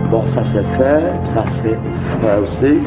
Bon, ça c'est fait, ça c'est fait aussi.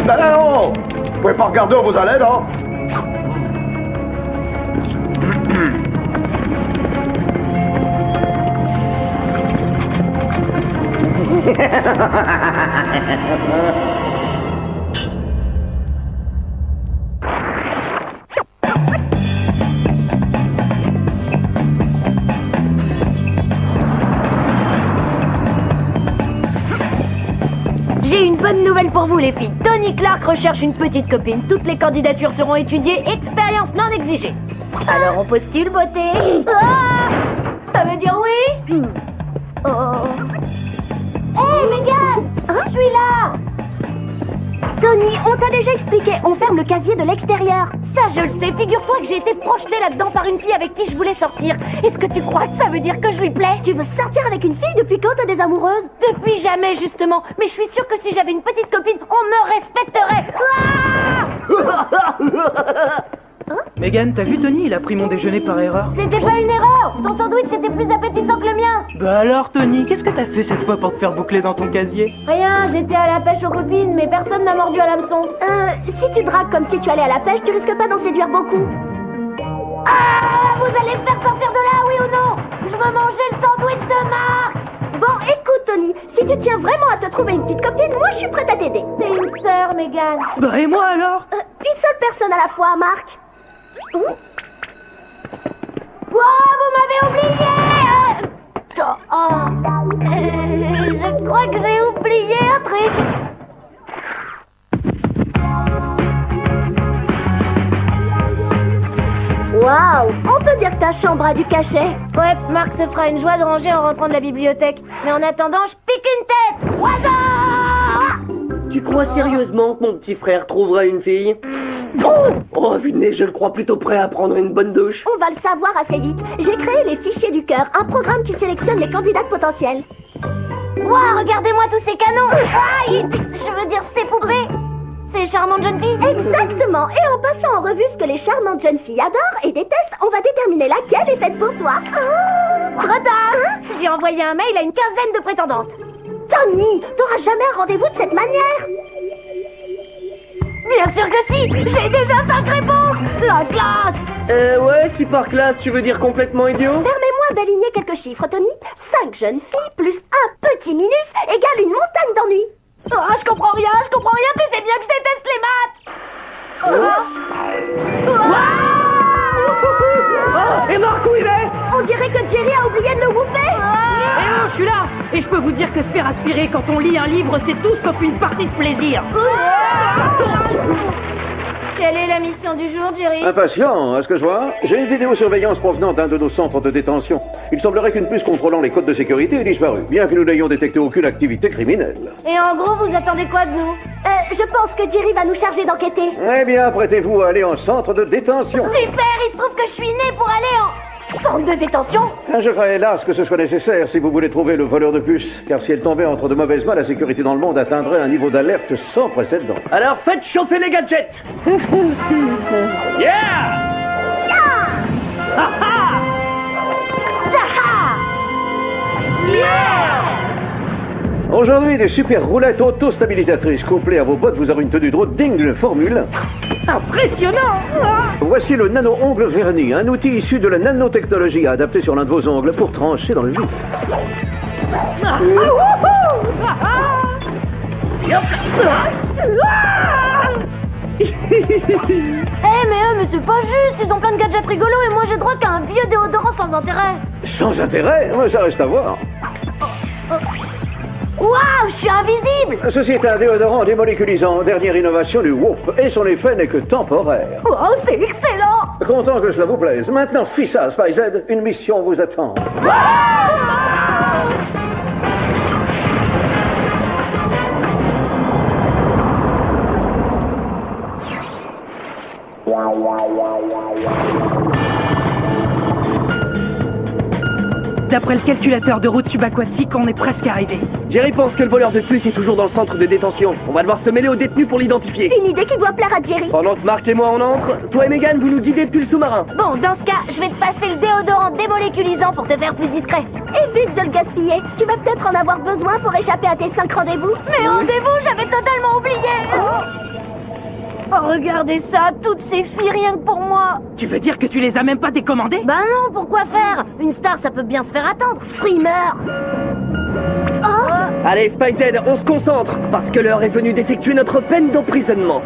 Non, vous pouvez pas regarder où vous allez, non? J'ai une bonne nouvelle pour vous les filles. Tony Clark recherche une petite copine. Toutes les candidatures seront étudiées, expérience non exigée. Alors on postule, beauté. Ah, ça veut dire oui? Oh. Hey Megan, je suis là. Tony, on t'a déjà expliqué, on ferme le casier de l'extérieur. Ça je le sais, figure-toi que j'ai été projetée là-dedans par une fille avec qui je voulais sortir. Est-ce que tu crois que ça veut dire que je lui plais? Tu veux sortir avec une fille depuis quand t'es des amoureuses? Depuis jamais justement, mais je suis sûre que si j'avais une petite copine, on me respecterait. Ah Megan, t'as vu Tony? Il a pris mon déjeuner par erreur. C'était pas une erreur. Ton sandwich était plus appétissant que le mien. Bah alors Tony, qu'est-ce que t'as fait cette fois pour te faire boucler dans ton casier? Rien, j'étais à la pêche aux copines, mais personne n'a mordu à l'hameçon. Si tu dragues comme si tu allais à la pêche, tu risques pas d'en séduire beaucoup. Ah, vous allez me faire sortir de là, oui ou non? Je veux manger le sandwich de Marc. Bon, écoute Tony, si tu tiens vraiment à te trouver une petite copine, moi je suis prête à t'aider. T'es une sœur, Megan. Bah et moi alors? Une seule personne à la fois, Marc. Wow, vous m'avez oublié. Je crois que j'ai oublié un truc. Waouh, on peut dire que ta chambre a du cachet. Bref, Marc se fera une joie de ranger en rentrant de la bibliothèque. Mais en attendant, je pique une tête. Oiseau! Tu crois sérieusement que mon petit frère trouvera une fille? Oh, Vinay, je le crois plutôt prêt à prendre une bonne douche. On va le savoir assez vite. J'ai créé les fichiers du cœur, un programme qui sélectionne les candidats potentiels. Wow, regardez-moi tous ces canons. Aïe, je veux dire ces poupées. Ces charmantes jeunes filles. Exactement. Et en passant en revue ce que les charmantes jeunes filles adorent et détestent, on va déterminer laquelle est faite pour toi. Trop tard. J'ai envoyé un mail à une quinzaine de prétendantes. Tony, t'auras jamais un rendez-vous de cette manière. Bien sûr que si. J'ai déjà 5 réponses. La classe. Ouais, si par classe tu veux dire complètement idiot. Permets-moi d'aligner quelques chiffres, Tony. 5 jeunes filles plus un petit minus égale une montagne d'ennui. Oh, je comprends rien. Tu sais bien que je déteste les maths. Et Marc, où il est? On dirait que Jerry a oublié de le whooper. Eh non, je suis là! Et je peux vous dire que se faire aspirer quand on lit un livre, c'est tout sauf une partie de plaisir! Quelle est la mission du jour, Jerry? Impatient, à ce que je vois. J'ai une vidéosurveillance provenant d'un de nos centres de détention. Il semblerait qu'une puce contrôlant les codes de sécurité ait disparu, bien que nous n'ayons détecté aucune activité criminelle. Et en gros, vous attendez quoi de nous? Je pense que Jerry va nous charger d'enquêter. Eh bien, apprêtez-vous à aller en centre de détention. Super, il se trouve que je suis née pour aller en centre de détention. Je crains hélas que ce soit nécessaire si vous voulez trouver le voleur de puces, car si elle tombait entre de mauvaises mains, la sécurité dans le monde atteindrait un niveau d'alerte sans précédent. Alors faites chauffer les gadgets. Aujourd'hui, des super roulettes auto-stabilisatrices couplées à vos bottes vous auront une tenue de route digne d'une Formule. Impressionnant! Voici le nano-ongle verni, un outil issu de la nanotechnologie adapté sur l'un de vos ongles pour trancher dans le vif. Mais c'est pas juste, ils ont plein de gadgets rigolos et moi j'ai droit qu'à un vieux déodorant sans intérêt. Sans intérêt? Ça reste à voir. Waouh, je suis invisible. Ceci est un déodorant démoléculisant, dernière innovation du Whoop, et son effet n'est que temporaire. Oh, c'est excellent. Content que cela vous plaise. Maintenant, Fissa, Spy Z, une mission vous attend. D'après le calculateur de route subaquatique, on est presque arrivé. Jerry pense que le voleur de puces est toujours dans le centre de détention. On va devoir se mêler aux détenus pour l'identifier. Une idée qui doit plaire à Jerry. Pendant que Marc et moi on entre, toi et Megan, vous nous guidez depuis le sous-marin. Bon, dans ce cas, je vais te passer le déodorant démoléculisant pour te faire plus discret. Évite de le gaspiller. Tu vas peut-être en avoir besoin pour échapper à tes 5 rendez-vous. Mais rendez-vous, j'avais totalement oublié. Oh, regardez ça, toutes ces filles rien que pour moi. Tu veux dire que tu les as même pas décommandées? Bah non, pourquoi faire? Une star, ça peut bien se faire attendre. Frimeur. Allez, Spy Z, on se concentre, parce que l'heure est venue d'effectuer notre peine d'emprisonnement.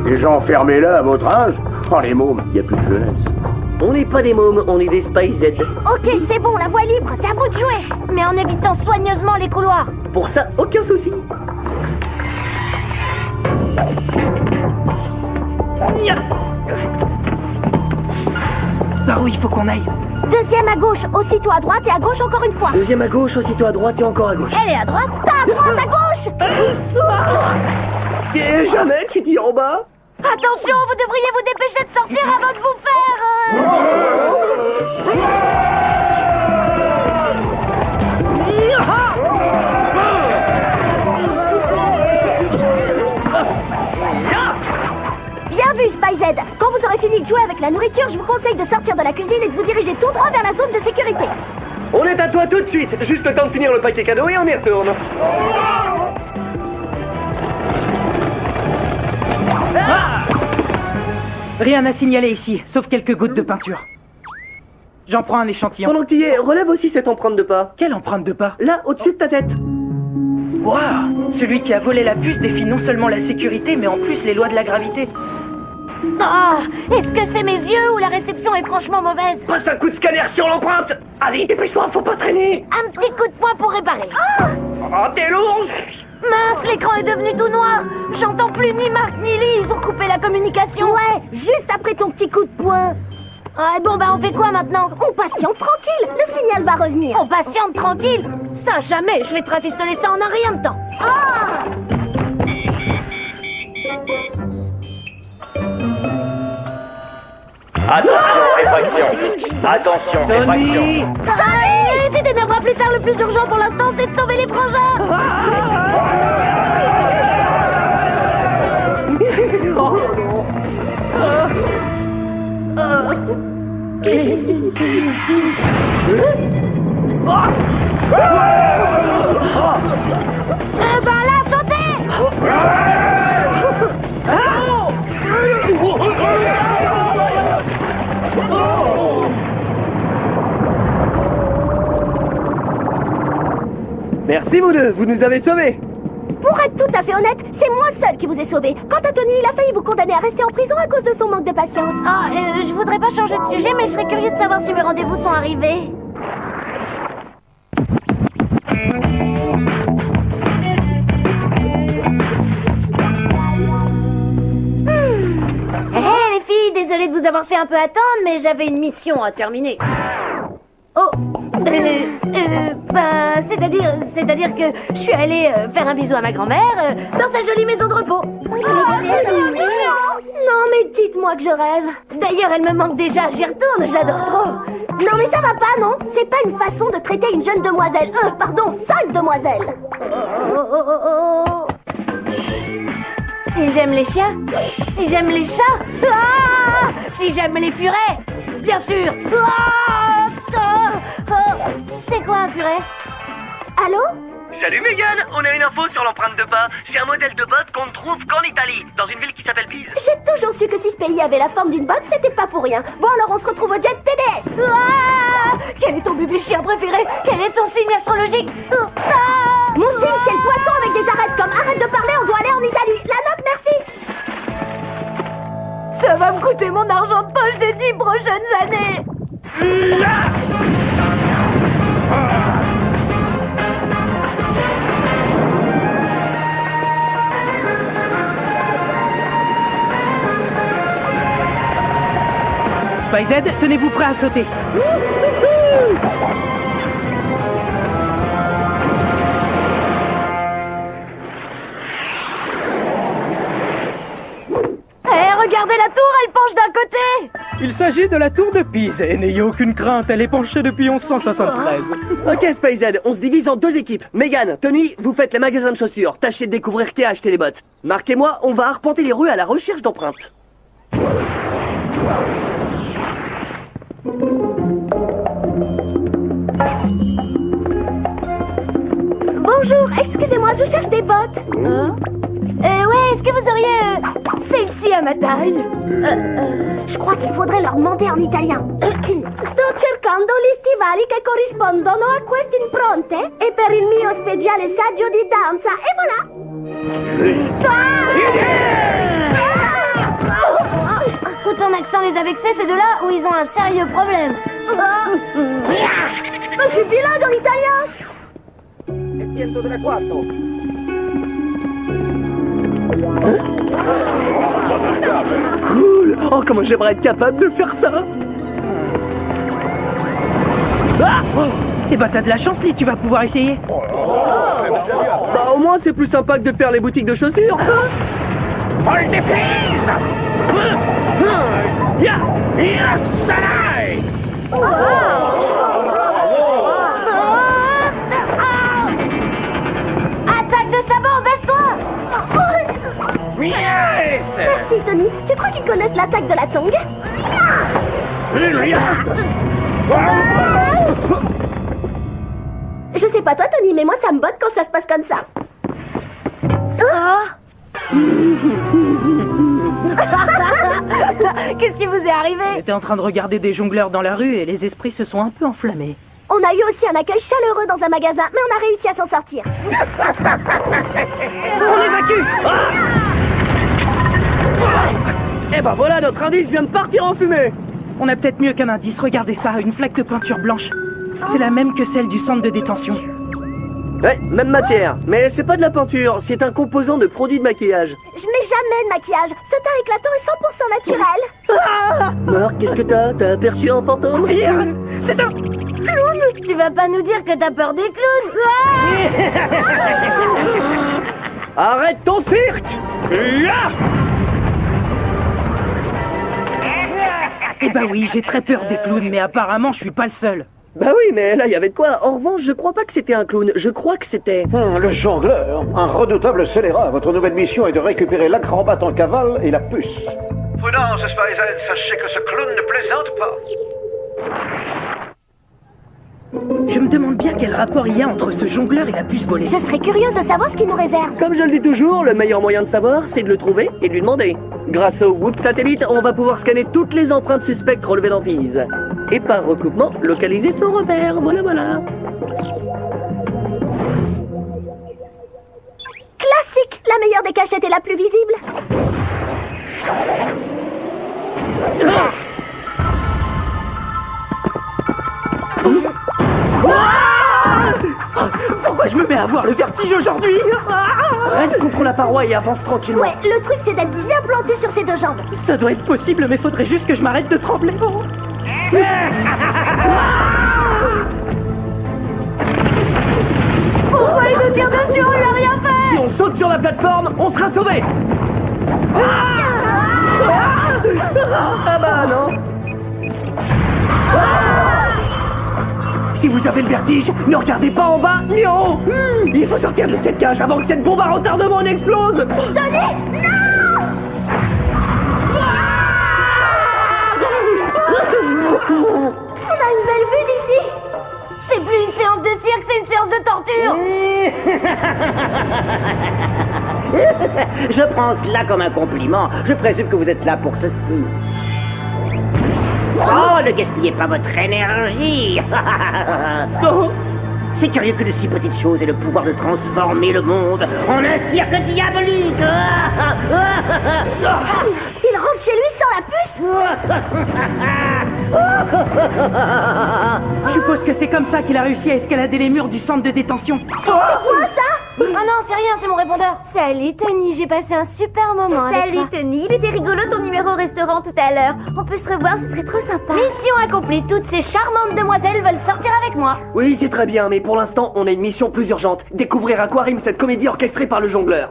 Les gens enfermés là, à votre âge? Oh, les mômes, y a plus de jeunesse. On n'est pas des mômes, on est des Spy Z. Ok, c'est bon, la voie libre, c'est à vous de jouer. Mais en évitant soigneusement les couloirs. Pour ça, aucun souci. Par où il faut qu'on aille? Deuxième à gauche, aussitôt à droite et à gauche encore une fois. Deuxième à gauche, aussitôt à droite et encore à gauche. Elle est à droite. Pas à droite, à gauche. Et jamais tu dis en bas? Attention, vous devriez vous dépêcher de sortir avant de vous Bien vu, Spy Z. Quand vous aurez fini de jouer avec la nourriture, je vous conseille de sortir de la cuisine et de vous diriger tout droit vers la zone de sécurité. On est à toi tout de suite. Juste le temps de finir le paquet cadeau et on y retourne. Rien à signaler ici, sauf quelques gouttes de peinture. J'en prends un échantillon. Pendant que t'y es, relève aussi cette empreinte de pas. Quelle empreinte de pas? Là, au-dessus de ta tête. Waouh! Celui qui a volé la puce défie non seulement la sécurité, mais en plus les lois de la gravité. Ah, est-ce que c'est mes yeux ou la réception est franchement mauvaise? Passe un coup de scanner sur l'empreinte. Allez, dépêche-toi, faut pas traîner. Un petit coup de poing pour réparer. Oh, t'es lourd. Mince, l'écran est devenu tout noir. J'entends plus ni Marc ni Lee, ils ont coupé la communication. Ouais, juste après ton petit coup de poing. Ah, bon, bah on fait quoi maintenant? On patiente tranquille, le signal va revenir. On patiente tranquille. Ça, jamais, je vais te rafistoler ça en un rien de temps. Attention, effraction. Attention, effraction. Allez, tu t'énerveras plus tard, le plus urgent pour l'instant, c'est de sauver les frangins. Ben là, sautez. Merci vous deux, vous nous avez sauvés. Pour être tout à fait honnête, c'est moi seul qui vous ai sauvé. Quant à Tony, il a failli vous condamner à rester en prison à cause de son manque de patience. Ah, je voudrais pas changer de sujet, mais je serais curieux de savoir si mes rendez-vous sont arrivés. Hé les filles, désolée de vous avoir fait un peu attendre, mais j'avais une mission à terminer. Oh, c'est-à-dire que je suis allée faire un bisou à ma grand-mère dans sa jolie maison de repos. Non, mais dites-moi que je rêve. D'ailleurs, elle me manque déjà, j'y retourne, j'adore trop. Non, mais ça va pas, non? C'est pas une façon de traiter une jeune demoiselle. Pardon, 5 demoiselles. Si j'aime les chiens, si j'aime les chats, si j'aime les furets, bien sûr. C'est quoi un furet? Allô? Salut Megan, on a une info sur l'empreinte de pas. C'est un modèle de botte qu'on ne trouve qu'en Italie, dans une ville qui s'appelle Pise. J'ai toujours su que si ce pays avait la forme d'une botte, c'était pas pour rien. Bon, alors on se retrouve au jet TDS. Quel est ton bébé chien préféré? Quel est ton signe astrologique? Mon signe, c'est le poisson avec des arêtes comme arrête de parler, on doit aller en Italie. La note, merci. Ça va me coûter mon argent de poche des 10 prochaines années. Spy Z, tenez-vous prêts à sauter. Regardez la tour, elle penche d'un côté. Il s'agit de la tour de Pise, et n'ayez aucune crainte, elle est penchée depuis 1173. Ok, Spy Z, on se divise en 2 équipes. Megan, Tony, vous faites les magasins de chaussures. Tâchez de découvrir qui a acheté les bottes. Marc et moi, on va arpenter les rues à la recherche d'empreintes. Bonjour, excusez-moi, je cherche des bottes. Ouais, est-ce que vous auriez celle-ci à ma taille? Je crois qu'il faudrait leur demander en italien. Sto cercando gli stivali che corrispondono a queste impronte e per il mio speciale saggio di danza. E voilà. Ton accent les a vexés, c'est de là où ils ont un sérieux problème. Je suis bilingue en italien. Cool. Oh, comment j'aimerais être capable de faire ça. Ah oh. Eh bah t'as de la chance, Lee, tu vas pouvoir essayer. Bah au moins c'est plus sympa que de faire les boutiques de chaussures. Voll des Flies! Salai! Attaque de sabot, baisse-toi. Yes! Merci, Tony. Tu crois qu'ils connaissent l'attaque de la tongue? Je sais pas toi, Tony, mais moi ça me botte quand ça se passe comme ça. Qu'est-ce qui vous est arrivé? J'étais en train de regarder des jongleurs dans la rue et les esprits se sont un peu enflammés. On a eu aussi un accueil chaleureux dans un magasin, mais on a réussi à s'en sortir. On évacue. Et bah voilà, notre indice vient de partir en fumée. On a peut-être mieux qu'un indice, regardez ça, une flaque de peinture blanche. C'est la même que celle du centre de détention. Ouais, même matière. Mais c'est pas de la peinture, c'est un composant de produit de maquillage. Je mets jamais de maquillage. Ce teint éclatant est 100% naturel. Marc, qu'est-ce que t'as? T'as aperçu un fantôme? Regarde, c'est un... Tu vas pas nous dire que t'as peur des clowns? Arrête ton cirque! Eh bah oui, j'ai très peur des clowns, mais apparemment je suis pas le seul. Bah oui, mais là, il y avait de quoi. En revanche, je crois pas que c'était un clown. Je crois que c'était... Le jongleur, un redoutable scélérat. Votre nouvelle mission est de récupérer l'acrobate en cavale et la puce. Prudence, Spy Z, sachez que ce clown ne plaisante pas. Je me demande bien quel rapport il y a entre ce jongleur et la puce volée. Je serais curieuse de savoir ce qu'il nous réserve. Comme je le dis toujours, le meilleur moyen de savoir, c'est de le trouver et de lui demander. Grâce au Whoop satellite, on va pouvoir scanner toutes les empreintes suspectes relevées dans Pise. Et par recoupement, localiser son repère. Voilà, voilà. Classique. La meilleure des cachettes est la plus visible. Pourquoi je me mets à avoir le vertige aujourd'hui? Reste contre la paroi et avance tranquillement. Ouais, le truc c'est d'être bien planté sur ses 2 jambes. Ça doit être possible, mais faudrait juste que je m'arrête de trembler. Oh. Pourquoi il nous tire dessus? On lui a rien fait. Si on saute sur la plateforme, on sera sauvé. Ah bah non. Si vous avez le vertige, ne regardez pas en bas ni en haut. Il faut sortir de cette cage avant que cette bombe à retardement n'explose. Tony, non! On a une belle vue d'ici. C'est plus une séance de cirque, c'est une séance de torture. Je prends cela comme un compliment. Je présume que vous êtes là pour ceci. Oh, ne gaspillez pas votre énergie. C'est curieux que de si petites choses aient le pouvoir de transformer le monde en un cirque diabolique. Il rentre chez lui sans la puce. Je suppose que c'est comme ça qu'il a réussi à escalader les murs du centre de détention. C'est quoi ça? Ah non, c'est rien, c'est mon répondeur. Salut Tony, j'ai passé un super moment avec Salut toi. Tony, il était rigolo ton numéro au restaurant tout à l'heure. On peut se revoir, ce serait trop sympa. Mission accomplie, toutes ces charmantes demoiselles veulent sortir avec moi. Oui, c'est très bien, mais pour l'instant, on a une mission plus urgente. Découvrir à quoi rime cette comédie orchestrée par le jongleur.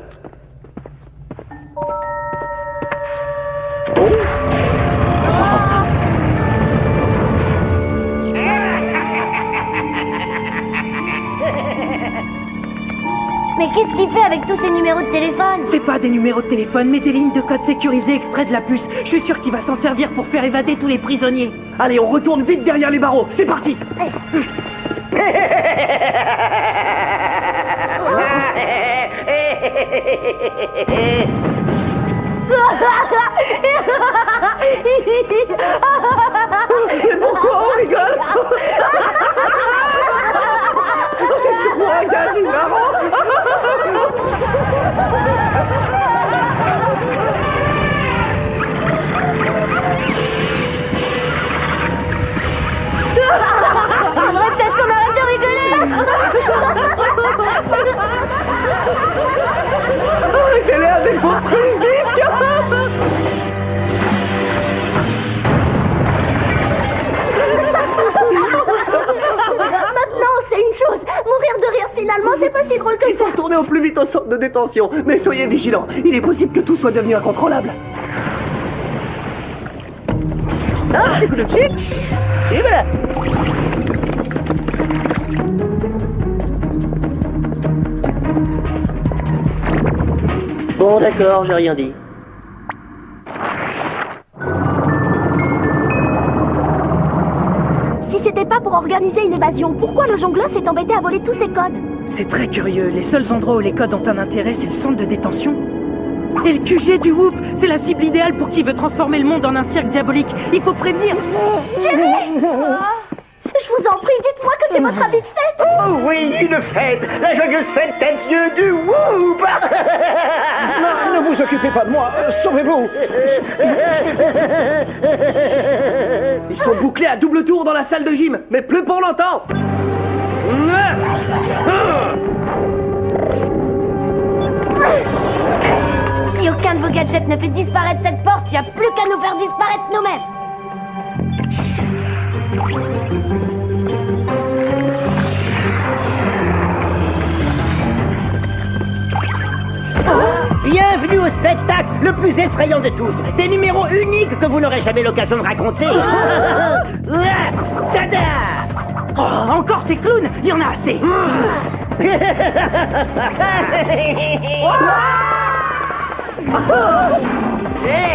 Mais qu'est-ce qu'il fait avec tous ces numéros de téléphone? C'est pas des numéros de téléphone, mais des lignes de code sécurisées extraites de la puce. Je suis sûr qu'il va s'en servir pour faire évader tous les prisonniers. Allez, on retourne vite derrière les barreaux. C'est parti. Mais pourquoi on rigole? C'est sûrement un gaz hilarant. Il faudrait peut-être qu'on arrête de rigoler. Quelle est avec vos frises disques? Maintenant, c'est une chose. Mourir de rire finalement, c'est pas si drôle que Il faut ça. retourner au plus vite au centre de détention. Mais soyez vigilants, il est possible que tout soit devenu incontrôlable. Ah, des coups de chips. Et voilà. Bon, d'accord, j'ai rien dit. Si c'était pas pour organiser une évasion, pourquoi le jongleur s'est embêté à voler tous ses codes? C'est très curieux. Les seuls endroits où les codes ont un intérêt, c'est le centre de détention. Et le QG du Whoop, c'est la cible idéale pour qui veut transformer le monde en un cirque diabolique. Il faut prévenir. Jerry! Je vous en prie, dites-moi que c'est votre habit de fête! Oh oui, une fête. La joyeuse fête des dieux du Whoop. Non, ne vous occupez pas de moi. Sauvez-vous. Ils sont bouclés à double tour dans la salle de gym, mais plus pour longtemps. Si aucun de vos gadgets ne fait disparaître cette porte, il n'y a plus qu'à nous faire disparaître nous-mêmes. Bienvenue au spectacle le plus effrayant de tous. Des numéros uniques que vous n'aurez jamais l'occasion de raconter. Tada! Oh, encore ces clowns. Il y en a assez.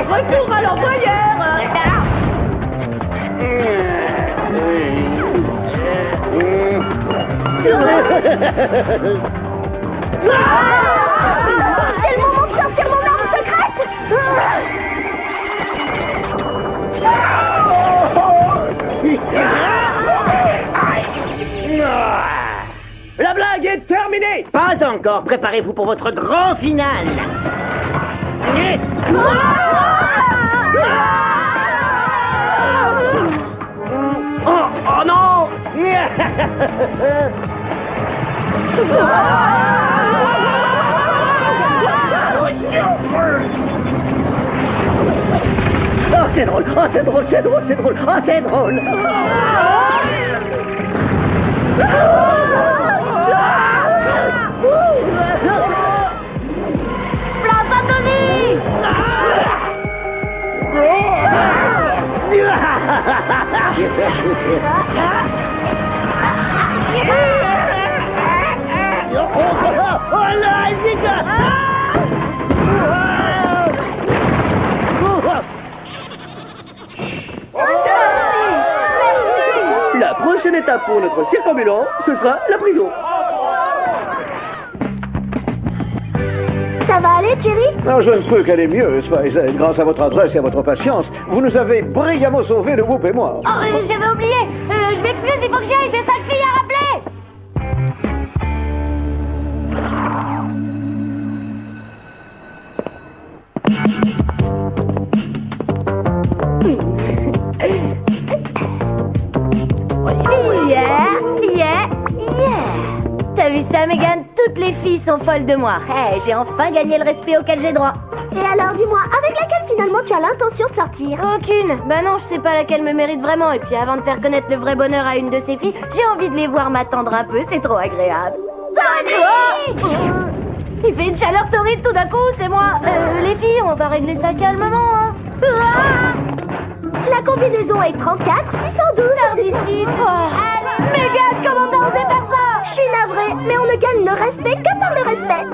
Retour à l'employeur. C'est le moment de sortir mon arme secrète! La blague est terminée. Pas encore. Préparez-vous pour votre grand final. Oh non. Oh, c'est drôle. Oh, c'est drôle, c'est drôle, c'est drôle. Oh, c'est drôle. Place à Tony. Oh là, La prochaine étape pour notre cirque ambulant, ce sera la prison. Ça va aller, Jerry? Non, je ne peux qu'aller mieux, Spice. Grâce à votre adresse et à votre patience, vous nous avez brillamment sauvés, le Whoop et moi. Oh, j'avais oublié. Je m'excuse, il faut que j'y aille, j'ai 5 filles à rappeler. Yeah. T'as vu ça, Mégane, toutes les filles sont folles de moi. Hey, j'ai enfin gagné le respect auquel j'ai droit. Et alors, dis-moi, avec laquelle finalement tu as l'intention de sortir? Aucune. Bah non, je sais pas laquelle me mérite vraiment. Et puis avant de faire connaître le vrai bonheur à une de ces filles, j'ai envie de les voir m'attendre un peu, c'est trop agréable. Oh, il fait une chaleur torride tout d'un coup, c'est moi. Les filles, on va régler ça calmement, hein. La combinaison est 34 612. Sors d'ici. Allez, Mégane, comment t'as osé faire ça? Je suis navrée, mais on ne gagne le respect que par le respect.